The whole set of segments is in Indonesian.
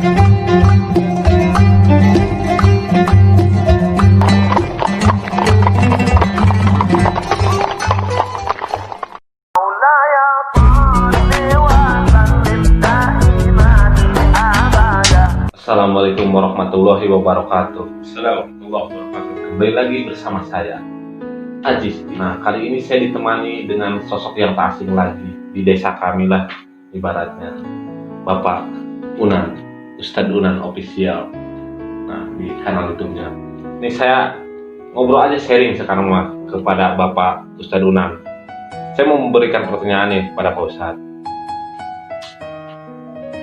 Assalamualaikum warahmatullahi wabarakatuh. Assalamualaikum warahmatullahi wabarakatuh. Kembali lagi bersama saya, Ajis. Nah, kali ini saya ditemani dengan sosok yang tak asing lagi di desa kami lah, ibaratnya Bapak Unan, Ustadz Unan Official. Nah, di kanal YouTube-nya. Ini saya ngobrol aja, sharing sekarang mah kepada Bapak Ustadz Unan. Saya mau memberikan pertanyaan nih kepada Pak Ustadz.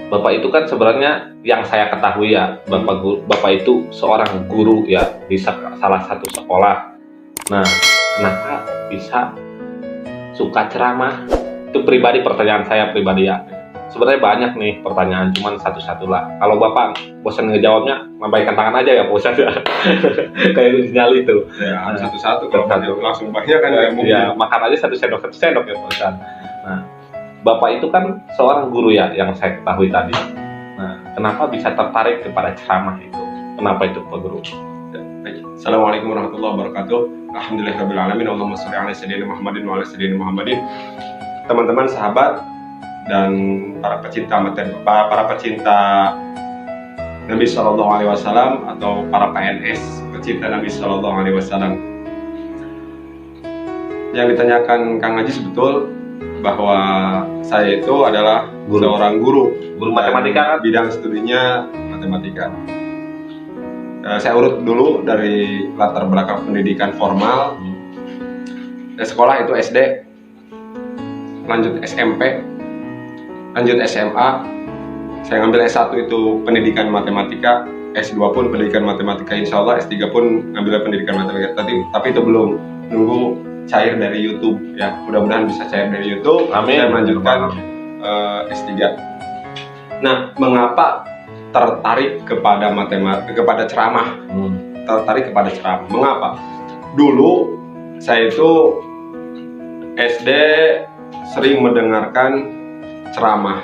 Bapak itu kan sebenarnya yang saya ketahui ya, Bapak itu seorang guru ya di salah satu sekolah. Nah, kenapa bisa suka ceramah? Itu pribadi, pertanyaan saya pribadi ya. Sebenarnya banyak nih pertanyaan, cuman satu-satu lah. Kalau Bapak bosan ngejawabnya, lambaikan tangan aja ya Pak Ustadz ya. Kayak sinyal itu. Ya, satu-satu kalau langsung banyak kan nggak mungkin. Ya, makan aja satu sendok ya Pak Ustadz. Nah, Bapak itu kan seorang guru ya, yang saya ketahui tadi. Nah, kenapa bisa tertarik kepada ceramah itu? Kenapa itu Pak Guru? Assalamualaikum warahmatullahi wabarakatuh. Alhamdulillahirrahmanirrahim. Allahumma sholli ala sayyidina Muhammadin wa ala sayyidina Muhammadin. Teman-teman, sahabat, dan para pecinta Nabi Shallallahu Alaihi Wasallam atau para PNS pecinta Nabi Shallallahu Alaihi Wasallam. Yang ditanyakan Kang Ajis betul, bahwa saya itu adalah seorang guru matematika kan? Bidang studinya matematika. Saya urut dulu dari latar belakang pendidikan formal. Sekolah itu SD, lanjut SMP, lanjut SMA. Saya ngambil S1 itu pendidikan matematika, S2 pun pendidikan matematika, insya Allah S3 pun ngambil pendidikan matematika. Tapi itu belum, nunggu cair dari YouTube ya, mudah-mudahan bisa cair dari YouTube. Amin. Saya melanjutkan S3. Nah, mengapa tertarik kepada kepada ceramah? Tertarik kepada ceramah. Mengapa? Dulu saya itu SD sering mendengarkan ceramah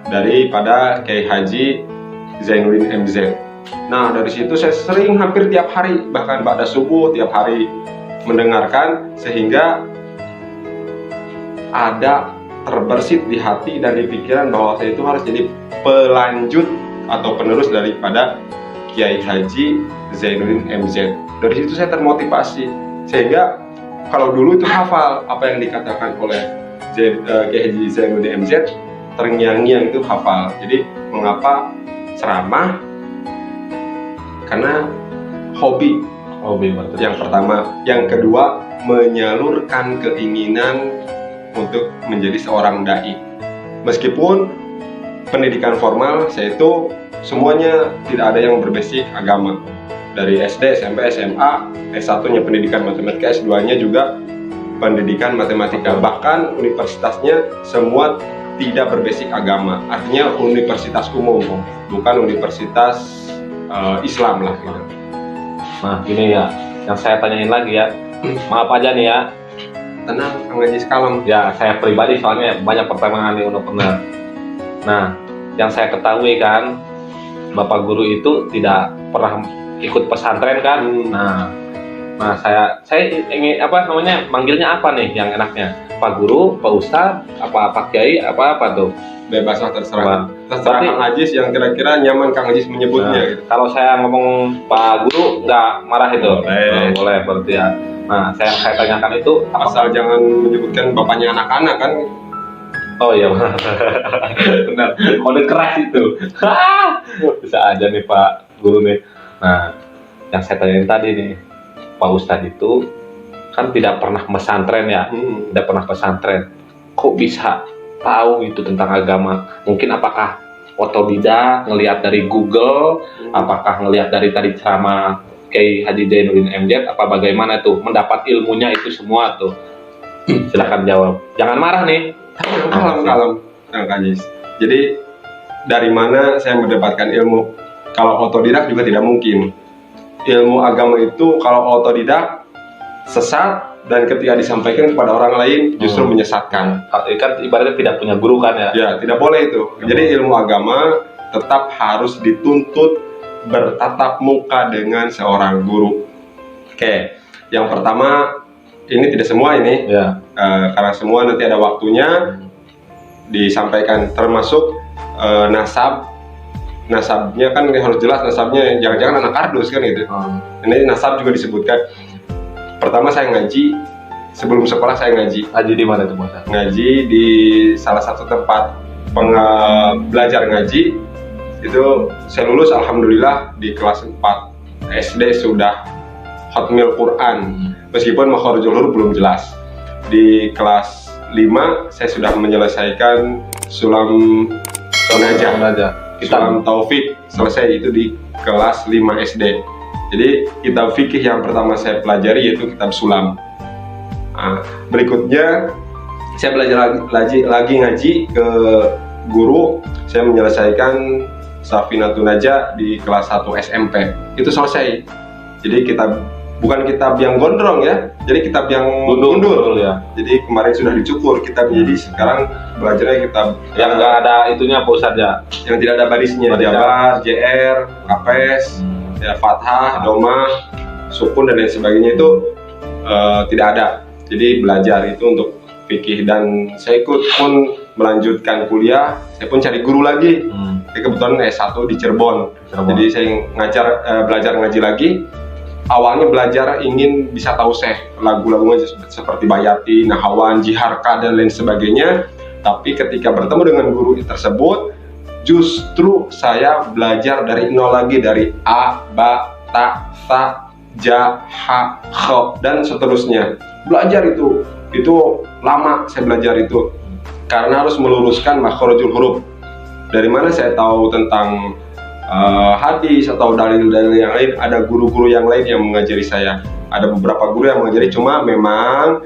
daripada Kiai Haji Zainuddin MZ. Nah, dari situ saya sering hampir tiap hari, bahkan ba'da subuh tiap hari mendengarkan, sehingga ada terbersit di hati dan di pikiran bahwa saya itu harus jadi pelanjut atau penerus daripada Kiai Haji Zainuddin MZ. Dari situ saya termotivasi, sehingga kalau dulu itu hafal apa yang dikatakan oleh Kiai Haji Zainuddin MZ, terngiang-ngiang itu hafal. Jadi mengapa ceramah? Karena hobi yang pertama. Yang kedua, menyalurkan keinginan untuk menjadi seorang dai. Meskipun pendidikan formal saya itu semuanya tidak ada yang berbasic agama. Dari SD, SMP, SMA, S1-nya pendidikan matematika, S2-nya juga pendidikan matematika. Bahkan universitasnya semua tidak berbasic agama. Artinya universitas umum, bukan universitas Islam lah gitu. Nah, gini ya, yang saya tanyain lagi ya, maaf aja nih ya. Tenang, Kang Ajis, kalem. Ya, saya pribadi soalnya banyak pertanyaan yang udah pernah. Nah, yang saya ketahui kan, Bapak Guru itu tidak pernah ikut pesantren kan. Nah, saya ingin manggilnya apa nih yang enaknya? Pak Guru, Pak Ustadz, apa Pak Kiai, apa tuh? Bebas lah, terserah Kang Ajis yang kira-kira nyaman Kang Ajis menyebutnya. Nah, gitu. Kalau saya ngomong Pak Guru nggak marah itu? Boleh berarti ya. Nah, saya tanyakan itu asal jangan menyebutkan bapaknya anak-anak kan. Oh iya benar, kode keras itu. Bisa aja nih Pak Guru nih. Nah, yang saya tanyain tadi nih, Pak Ustadz itu kan tidak pernah pesantren ya, tidak pernah pesantren. Kok bisa tahu itu tentang agama? Mungkin apakah otodidak, ngelihat dari Google, apakah ngelihat dari tadi ceramah Kiai Haji Zainuddin MZ, apa bagaimana tuh mendapat ilmunya itu semua tuh? Silahkan jawab. Jangan marah nih. Kalem, Kang Ajis. Jadi dari mana saya mendapatkan ilmu? Kalau otodidak juga tidak mungkin. Ilmu agama itu kalau otodidak sesat, dan ketika disampaikan kepada orang lain justru menyesatkan. Kan ibaratnya tidak punya guru kan ya? Ya, tidak boleh itu. Jadi ilmu agama tetap harus dituntut bertatap muka dengan seorang guru. Oke, yang pertama, ini tidak semua ini, Ya. karena semua nanti ada waktunya disampaikan, termasuk nasabnya kan harus jelas, nasabnya jangan-jangan anak kardus kan gitu. Ini nasab juga disebutkan. Pertama saya ngaji, sebelum sekolah saya ngaji. Ngaji di mana tuh Bos? Ngaji di salah satu tempat belajar ngaji. Itu saya lulus alhamdulillah di kelas 4 SD sudah khatmil Quran. Meskipun makharijul huruf belum jelas. Di kelas 5 saya sudah menyelesaikan sulam Najah. Sulam Taufik selesai itu di kelas 5 SD. Jadi kitab fikih yang pertama saya pelajari yaitu kitab sulam. Berikutnya saya belajar lagi ngaji ke guru. Saya menyelesaikan Safinatun Najah di kelas 1 SMP. Itu selesai. Jadi bukan kitab yang gondrong ya. Jadi kitab yang mundur ya. Jadi kemarin sudah dicukur kitab, jadi sekarang belajarnya kitab Yang nggak ada itunya Pak Ustadz ya. yang tidak ada barisnya, Jabar, JR, Kapes, ya, Fathah, Domah, Sukun dan lain sebagainya itu tidak ada. Jadi belajar itu untuk fikih, dan saya ikut pun melanjutkan kuliah, saya pun cari guru lagi. Kebetulan S1 di Cirebon. Jadi saya belajar ngaji lagi. Awalnya belajar ingin bisa tahu lagu-lagunya seperti Bayati, Nahawan, Jiharka dan lain sebagainya. Tapi ketika bertemu dengan guru tersebut, justru saya belajar dari nol lagi, dari A, Ba, Ta, Sa, Ja, Ha, Kho dan seterusnya. Belajar itu lama saya belajar itu karena harus meluruskan makharijul huruf. Dari mana saya tahu tentang hadis atau dalil-dalil yang lain? Ada guru-guru yang lain yang mengajari saya. Ada beberapa guru yang mengajari, cuma memang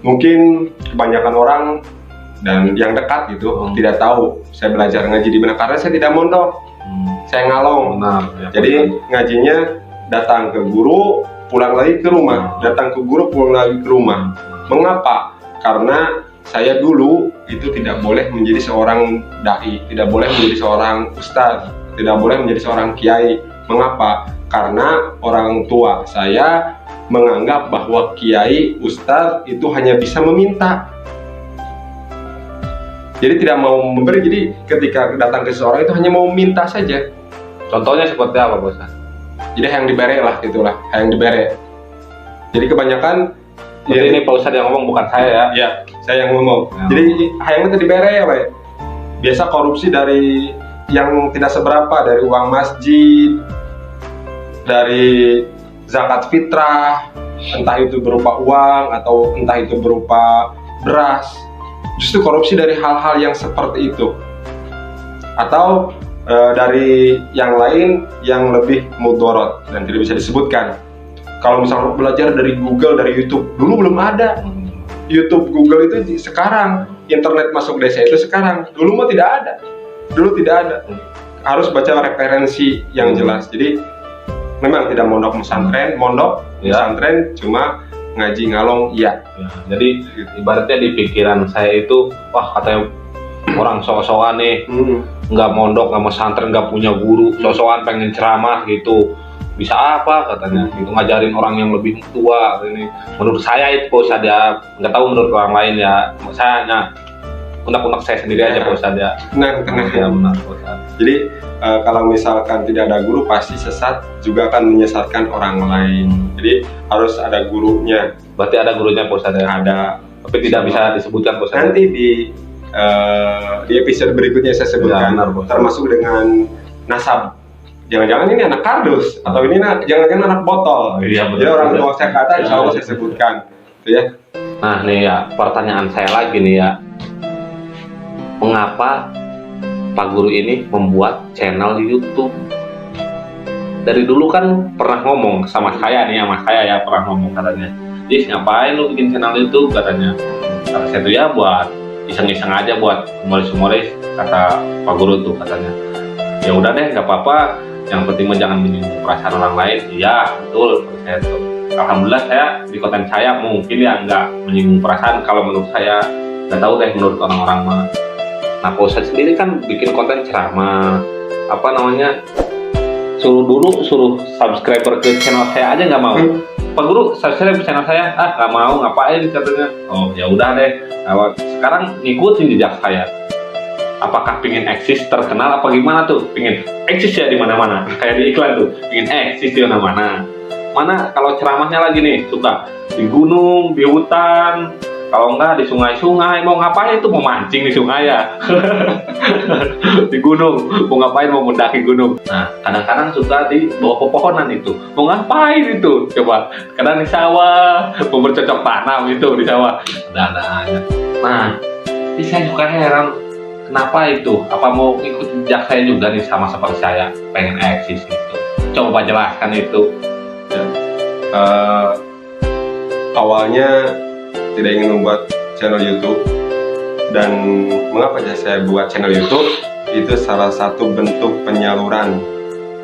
mungkin kebanyakan orang dan yang dekat gitu tidak tahu saya belajar ngaji di mana, karena saya tidak mondok, saya ngalong. Jadi ngajinya datang ke guru, pulang lagi ke rumah, datang ke guru, pulang lagi ke rumah. Mengapa? Karena saya dulu itu tidak boleh menjadi seorang dai, tidak boleh menjadi seorang ustadz, tidak boleh menjadi seorang kiai. Mengapa? Karena orang tua saya menganggap bahwa kiai, ustadz itu hanya bisa meminta. Jadi tidak mau memberi, jadi ketika datang ke seseorang itu hanya mau minta saja. Contohnya seperti apa Bos? Jadi yang dibere lah, gitulah, yang dibere. Jadi kebanyakan Jadi ini Pak Ustadz yang ngomong, bukan saya ya. Ya, saya yang ngomong. Jadi hayang itu dibere ya, Pak. Biasa korupsi dari yang tidak seberapa, dari uang masjid, dari zakat fitrah, entah itu berupa uang atau entah itu berupa beras. Justru korupsi dari hal-hal yang seperti itu. Atau dari yang lain yang lebih mudorot dan tidak bisa disebutkan. Kalau misalnya belajar dari Google, dari YouTube, dulu belum ada. YouTube, Google itu sekarang, internet masuk desa itu sekarang. Dulu mah tidak ada. Dulu tidak ada. Harus baca referensi yang jelas. Jadi memang tidak mondok pesantren, cuma ngaji ngalong, iya. Jadi ibaratnya di pikiran saya itu, wah katanya orang sok-sokan nih, nggak mondok, nggak pesantren, nggak punya guru, sok-sokan pengen ceramah gitu. Bisa apa katanya, itu ngajarin orang yang lebih tua ini. Menurut saya itu Pak Ustadz ya, nggak tahu menurut orang lain ya. Saya hanya unek-unek saya sendiri aja Pak Ustadz ya. Benar. Pak Ustadz. Jadi kalau misalkan tidak ada guru, pasti sesat juga akan menyesatkan orang lain. Jadi harus ada gurunya. Berarti ada gurunya Pak Ustadz ya? Ada. Tapi tidak bisa disebutkan Pak Ustadz. Nanti di episode berikutnya saya sebutkan, Ya, benar, termasuk dengan nasab. Jangan-jangan ini anak kardus atau ini jangan-jangan anak botol. Iya, Jadi orang tua saya kata, insya Allah saya sebutkan, gitu ya. Nah nih ya, pertanyaan saya lagi nih ya, mengapa Pak Guru ini membuat channel di YouTube? Dari dulu kan pernah ngomong sama saya nih, pernah ngomong katanya, "Jis, ngapain lu bikin channel YouTube?" katanya. Kata saya tuh ya buat iseng-iseng aja, buat humoris-humoris, kata Pak Guru tuh katanya. Ya udah deh, nggak apa-apa. Yang penting jangan menyinggung perasaan orang lain. Iya betul, saya tuh. Alhamdulillah saya di konten saya mungkin ya nggak menyinggung perasaan. Kalau menurut saya, nggak tahu deh menurut orang-orang mah. Nah Pak Ustadz sendiri kan bikin konten ceramah, apa namanya, suruh subscriber ke channel saya aja nggak mau. Pak Guru, subscribe ke channel saya, nggak mau, ngapain katanya. Oh ya udah deh. Nah, sekarang ngikutin jejak saya. Apakah pingin eksis terkenal apa gimana tuh? Pingin eksis ya di mana-mana, kayak di iklan tuh, pingin eksis di mana-mana. Mana kalau ceramahnya lagi nih, suka di gunung, di hutan, kalau enggak di sungai-sungai, mau ngapain itu, mau mancing di sungai ya. Di gunung, mau ngapain, mau mendaki gunung. Nah, kadang-kadang suka di bawah pepohonan itu, mau ngapain itu, coba. Kadang di sawah, mau bercocok tanam itu di sawah, ada aja. Nah, ini saya juga heran, kenapa itu? Apa mau ikut jejak saya juga nih, sama seperti saya, pengen eksis itu. Coba jelaskan itu. Awalnya tidak ingin membuat channel YouTube, dan mengapa ya saya buat channel YouTube? Itu salah satu bentuk penyaluran,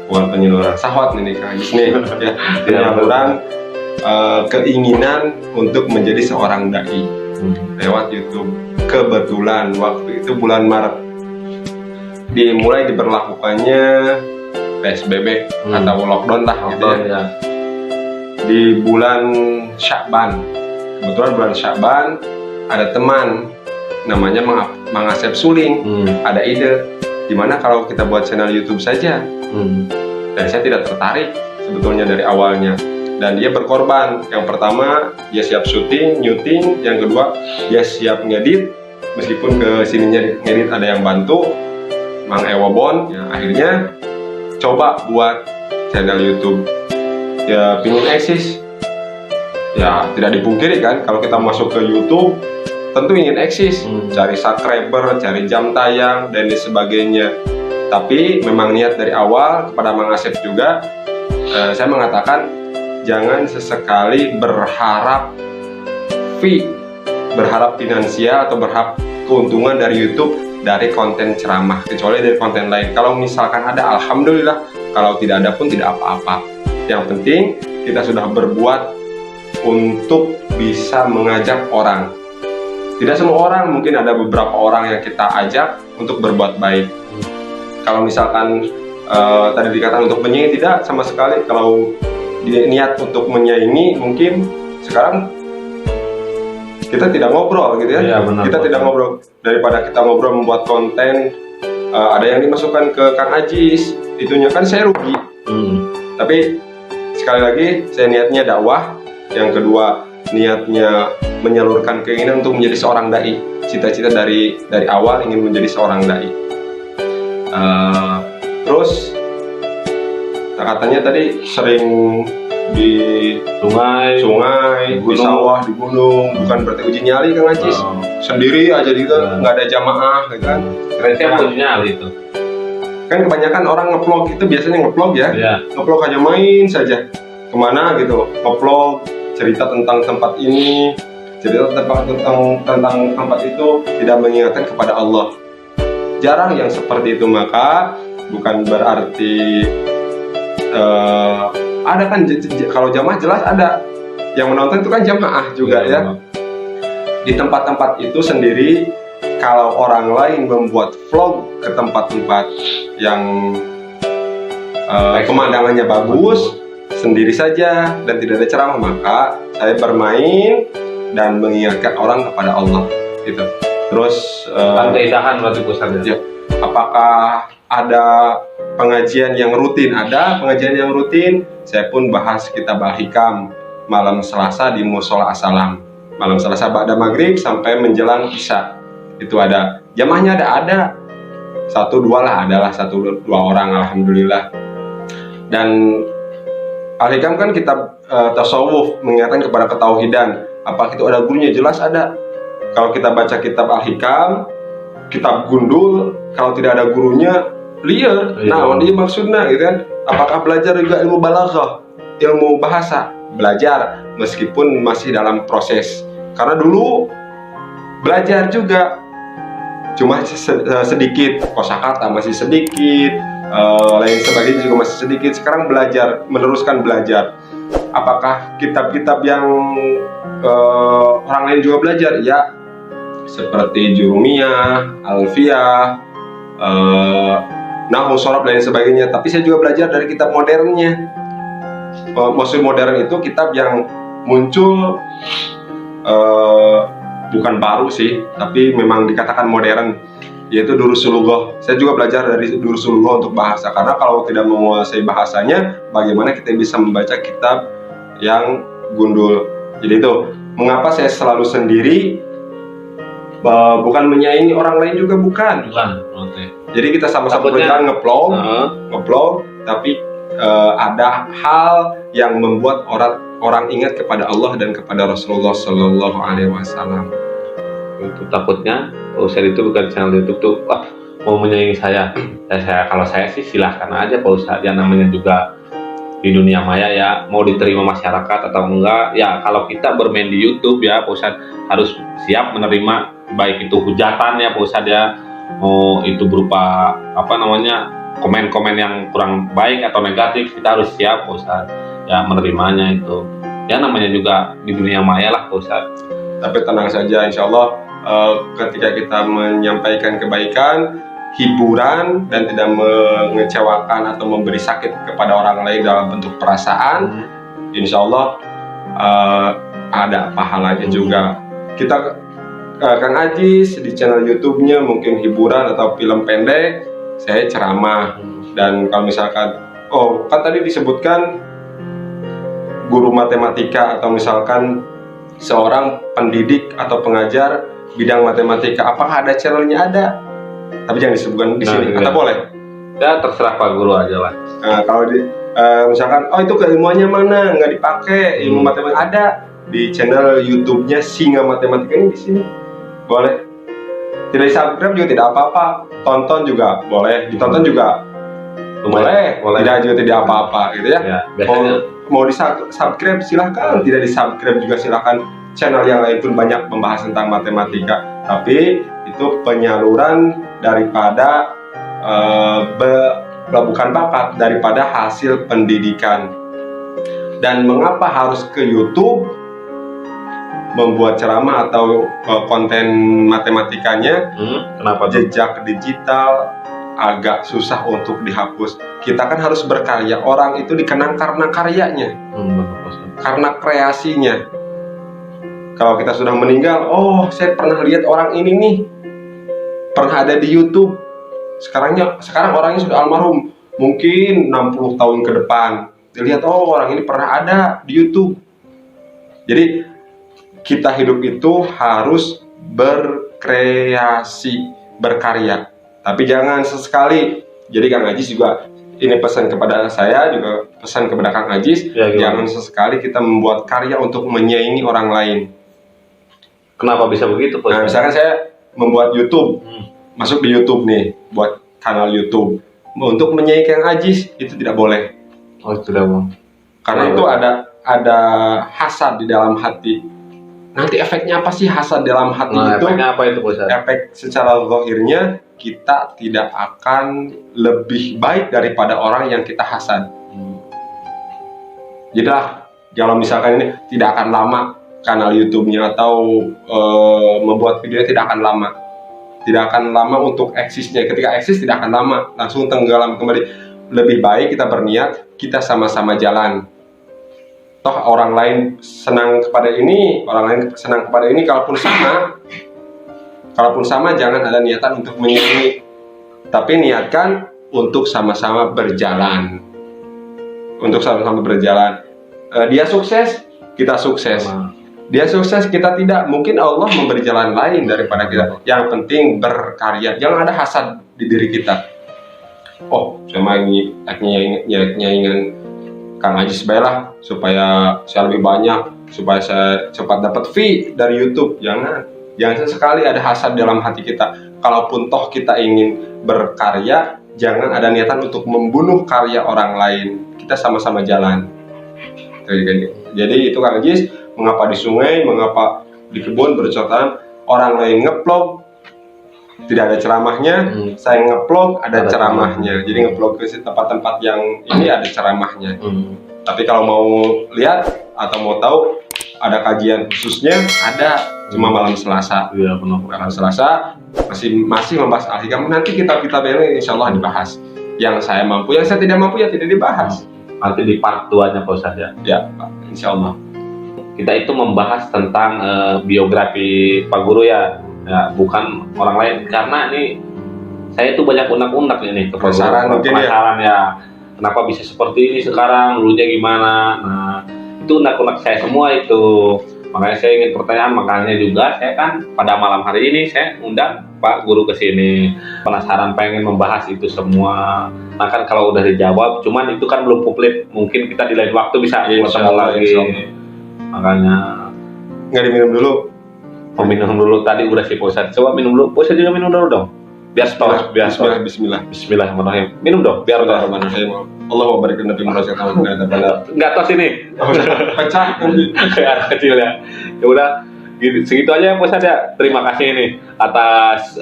bukan penyaluran syahwat nih Kang Ajis nih, ya, penyaluran keinginan untuk menjadi seorang dai lewat YouTube. Kebetulan waktu itu bulan Maret dimulai diberlakukannya PSBB atau lockdown lah gitu ya. Di bulan Syakban, kebetulan bulan Syakban ada teman namanya Mang Asep Suling, ada ide gimana kalau kita buat channel YouTube saja. Dan saya tidak tertarik sebetulnya dari awalnya, dan dia berkorban. Yang pertama dia siap syuting, nyuting, yang kedua dia siap ngedit, meskipun ke sininya ngedit ada yang bantu, Mang Ewobon. Ya, akhirnya coba buat channel YouTube. Ya pingin eksis, ya tidak dipungkiri kan, kalau kita masuk ke YouTube tentu ingin eksis, cari subscriber, cari jam tayang dan sebagainya. Tapi memang niat dari awal kepada Mang Asep juga, saya mengatakan jangan sesekali berharap fee, berharap finansial atau berharap keuntungan dari YouTube dari konten ceramah, kecuali dari konten lain. Kalau misalkan ada, alhamdulillah. Kalau tidak ada pun tidak apa-apa. Yang penting kita sudah berbuat untuk bisa mengajak orang. Tidak semua orang, mungkin ada beberapa orang yang kita ajak untuk berbuat baik. Kalau misalkan tadi dikatakan untuk menyaingi, tidak sama sekali. Kalau niat untuk menyaingi, mungkin sekarang kita tidak ngobrol gitu ya. Benar, kita tidak ngobrol. Daripada kita ngobrol membuat konten, ada yang dimasukkan ke Kang Ajis, itunya kan saya rugi. Tapi sekali lagi, saya niatnya dakwah. Yang kedua, niatnya menyalurkan keinginan untuk menjadi seorang dai. Cita-cita dari awal ingin menjadi seorang dai. Terus katanya tadi sering di sungai, di sawah, di gunung. Bukan berarti uji nyali Kang Ajis. Sendiri aja gitu, nggak ada jamaah gitu kan. Keren uji nyali itu. Kan kebanyakan orang nge-vlog itu biasanya nge-vlog ya, nge-vlog hanya main saja kemana gitu, nge-vlog cerita tentang tempat ini, cerita tentang tempat itu, tidak mengingatkan kepada Allah. Jarang yang seperti itu. Maka bukan berarti ada kan, kalau jamaah jelas ada yang menonton itu kan jamaah juga ya. Di tempat-tempat itu sendiri, kalau orang lain membuat vlog ke tempat-tempat yang pemandangannya bagus, sendiri saja dan tidak ada ceramah, maka saya bermain dan mengingatkan orang kepada Allah gitu. Terus keindahan berarti pusatnya. Ya, apakah ada pengajian yang rutin? Ada pengajian yang rutin. Saya pun bahas kitab Al-Hikam malam Selasa di Musola As-Salam. Malam Selasa ba'da maghrib sampai menjelang Isya. Itu ada jamaahnya, ada 1-2 lah, adalah 1-2 orang alhamdulillah. Dan Al-Hikam kan kitab tasawuf, mengingatkan kepada ketauhidan. Apakah itu ada gurunya? Jelas ada. Kalau kita baca kitab Al-Hikam, kitab gundul, kalau tidak ada gurunya liar. Nah, ini maksudnya gitu kan. Apakah belajar juga ilmu balaghah, ilmu bahasa? Belajar meskipun masih dalam proses. Karena dulu belajar juga cuma sedikit, kosakata masih sedikit, lain sebagainya juga masih sedikit. Sekarang belajar, meneruskan belajar. Apakah kitab-kitab yang orang lain juga belajar? Ya, seperti Jurumiyah, Alfiyah, nahwu, shorof dan lain sebagainya. Tapi saya juga belajar dari kitab modernnya. Maksud modern itu kitab yang muncul bukan baru sih, tapi memang dikatakan modern, yaitu Durusul Lughah. Saya juga belajar dari Durusul Lughah untuk bahasa, karena kalau tidak menguasai bahasanya, bagaimana kita bisa membaca kitab yang gundul. Jadi itu mengapa saya selalu sendiri, bukan menyaingi orang lain juga, bukan. Oke. Jadi kita sama-sama berjalan ngeplong, tapi ada hal yang membuat orang ingat kepada Allah dan kepada Rasulullah Shallallahu Alaihi Wasallam. Itu takutnya Pak Ustadz itu bukan channel YouTube tuh mau menyaingi saya. Kalau saya sih silahkan aja Pak Ustadz, yang namanya juga di dunia maya ya, mau diterima masyarakat atau enggak ya. Kalau kita bermain di YouTube ya Pak Ustadz, harus siap menerima baik itu hujatan ya Pak Ustadz ya, mau itu berupa komen-komen yang kurang baik atau negatif, kita harus siap Pak Ustadz ya menerimanya. Itu ya namanya juga di dunia maya lah Pak Ustadz. Tapi tenang saja, insya Allah ketika kita menyampaikan kebaikan, hiburan, dan tidak mengecewakan atau memberi sakit kepada orang lain dalam bentuk perasaan, insya Allah ada pahalanya juga. Kita Kang Ajis di channel YouTube-nya mungkin hiburan atau film pendek, saya ceramah. Dan kalau misalkan kan tadi disebutkan guru matematika atau misalkan seorang pendidik atau pengajar bidang matematika, apakah ada channelnya? Ada, tapi jangan disebutkan di sini. Atau boleh? Ya terserah Pak Guru aja lah. Nah, kalau misalkan itu keilmuannya mana nggak dipakai, ilmu matematika, ada di channel YouTube-nya Singa Matematika ini, di sini boleh. Tidak di-subscribe juga tidak apa-apa, tonton juga boleh, ditonton juga boleh. Tidak apa-apa gitu ya. Mau di-subscribe silahkan, tidak di-subscribe juga silahkan. Channel yang lain pun banyak membahas tentang matematika, tapi itu penyaluran daripada bukan bakat, daripada hasil pendidikan. Dan mengapa harus ke YouTube membuat ceramah atau konten matematikanya? Kenapa? Jejak digital agak susah untuk dihapus. Kita kan harus berkarya. Orang itu dikenang karena karyanya, karena kreasinya. Kalau kita sudah meninggal, saya pernah lihat orang ini nih, pernah ada di YouTube. Sekarang orangnya sudah almarhum, mungkin 60 tahun ke depan. Dilihat, orang ini pernah ada di YouTube. Jadi kita hidup itu harus berkreasi, berkarya. Tapi jangan sesekali. Jadi Kang Ajis juga, ini pesan kepada saya, juga pesan kepada Kang Ajis, jangan sesekali kita membuat karya untuk menyaingi orang lain. Kenapa bisa begitu Pak? Nah, misalkan saya membuat YouTube, masuk di YouTube nih, buat kanal YouTube, untuk menyaingi Kang Ajis, itu tidak boleh. Tidak boleh. Karena itu ada hasad di dalam hati. Nanti efeknya apa sih hasad dalam hati itu? Efeknya apa itu Pak? Efek secara zahirnya, kita tidak akan lebih baik daripada orang yang kita hasad. Jadilah, kalau misalkan ini tidak akan lama kanal YouTube-nya atau membuat videonya, tidak akan lama untuk eksisnya. Ketika eksis tidak akan lama, langsung tenggelam kembali. Lebih baik kita berniat, kita sama-sama jalan. Toh orang lain senang kepada ini, orang lain senang kepada ini, kalaupun sama jangan ada niatan untuk menyaingi, tapi niatkan untuk sama-sama berjalan. Dia sukses, kita sukses. Dia sukses, kita tidak. Mungkin Allah memberi jalan lain daripada kita. Yang penting berkarya. Jangan ada hasad di diri kita. Saya mau nyaingan Kang Ajis baiklah, supaya saya lebih banyak, supaya saya cepat dapat fee dari YouTube. Jangan sesekali ada hasad dalam hati kita. Kalaupun toh kita ingin berkarya, jangan ada niatan untuk membunuh karya orang lain. Kita sama-sama jalan. Jadi itu Kang Ajis, mengapa di sungai, mengapa di kebun bercotan, orang lain ngeplog tidak ada ceramahnya, saya ngeplog ada ceramahnya. Jadi ngeplog ke tempat-tempat yang ini ada ceramahnya. Tapi kalau mau lihat atau mau tahu ada kajian khususnya, ada, cuma malam Selasa. Iya, benar. Malam Selasa masih membahas al-hikam. Nanti kitab-kitab ini insya Allah dibahas. yang saya mampu, yang saya tidak mampu ya tidak dibahas. Nanti di part 2-nya Pak Ustadz ya. Ya, Pak. Insya Allah. Kita itu membahas tentang biografi Pak Guru ya, bukan orang lain. Karena ini saya itu banyak unek-unek ini ke Pak Guru. Penasaran ya, kenapa bisa seperti ini sekarang, dulunya gimana. Nah, itu unek-unek saya semua itu. Makanya saya ingin pertanyaan, makanya juga saya kan pada malam hari ini saya undang Pak Guru ke sini. Penasaran pengen membahas itu semua. Nah kan kalau udah dijawab, cuman itu kan belum komplit. Mungkin kita di lain waktu bisa ketemu lagi. Makanya nggak diminum dulu. Oh, minum dulu tadi udah si Pak Ustadz. Coba minum dulu. Pak Ustadz juga minum dulu dong. Biar stok. Bismillahirrahmanirrahim. Minum dong, biar enggak. Allah mau berikan Nabi Muhammad SAW. Enggak tos ini. Pecah nanti. Kayak kecil ya. Ya udah, segitu aja ya Pak Ustadz ya. Terima kasih nih atas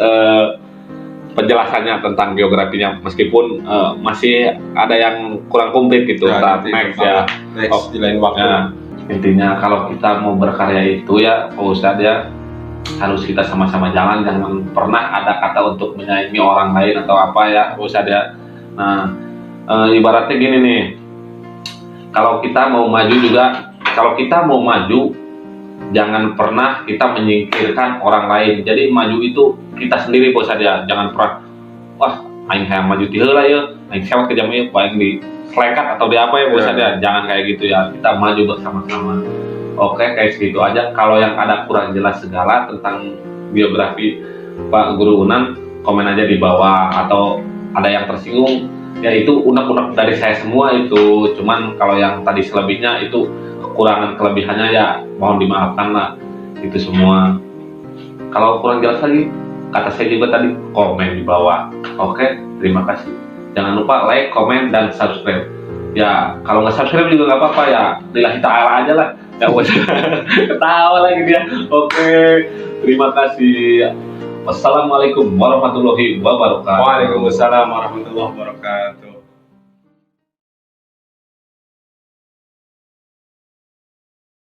penjelasannya tentang biografinya, meskipun masih ada yang kurang komplit gitu. Next ya. Next di lain waktu. Ya, intinya kalau kita mau berkarya itu ya Pak Ustadz ya, harus kita sama-sama jangan pernah ada kata untuk menyaingi orang lain atau apa ya Pak Ustadz ya. Nah, ibaratnya gini nih, kalau kita mau maju jangan pernah kita menyingkirkan orang lain. Jadi maju itu kita sendiri Pak Ustadz ya, jangan pernah wah aing hayang maju ti heula ya, aing sewat ke jam ieu paling di selekat atau di apa ya Pak Ustadz ya, jangan kayak gitu ya, kita maju bersama-sama. Oke, kayak segitu aja. Kalau yang ada kurang jelas segala tentang biografi Pak Guru Unan, komen aja di bawah, atau ada yang tersinggung ya itu unek-unek dari saya semua itu. Cuman kalau yang tadi selebihnya itu kekurangan kelebihannya ya mohon dimaafkan lah itu semua. Kalau kurang jelas lagi kata saya juga tadi, komen di bawah. Oke, terima kasih. Jangan lupa like, komen, dan subscribe. Ya kalau nggak subscribe juga nggak apa-apa ya, lillahi ta'ala aja lah. Ya ketawa lagi dia. Oke, terima kasih. Wassalamualaikum warahmatullahi wabarakatuh. Waalaikumsalam warahmatullahi wabarakatuh.